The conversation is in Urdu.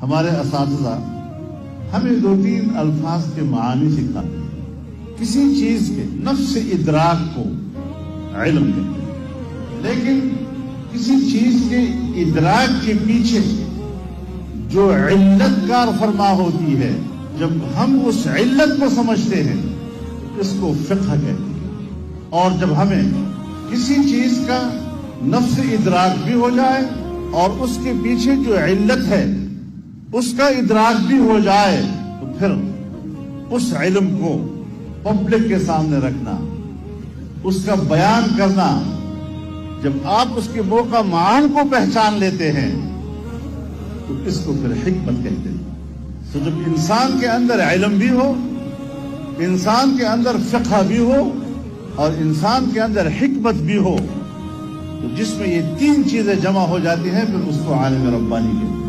ہمارے اساتذہ ہمیں 2-3 الفاظ کے معانی سکھاتے ہیں. کسی چیز کے نفس ادراک کو علم کہتے ہیں، لیکن کسی چیز کے ادراک کے پیچھے جو علت کار فرما ہوتی ہے، جب ہم اس علت کو سمجھتے ہیں اس کو فقہ کہتے ہیں. اور جب ہمیں کسی چیز کا نفس ادراک بھی ہو جائے اور اس کے پیچھے جو علت ہے اس کا ادراک بھی ہو جائے تو پھر اس علم کو پبلک کے سامنے رکھنا، اس کا بیان کرنا، جب آپ اس کے موقع معان کو پہچان لیتے ہیں تو اس کو پھر حکمت کہتے ہیں. تو جب انسان کے اندر علم بھی ہو، انسان کے اندر فقہ بھی ہو اور انسان کے اندر حکمت بھی ہو، تو جس میں یہ 3 چیزیں جمع ہو جاتی ہیں پھر اس کو عالم ربانی کہتے ہیں.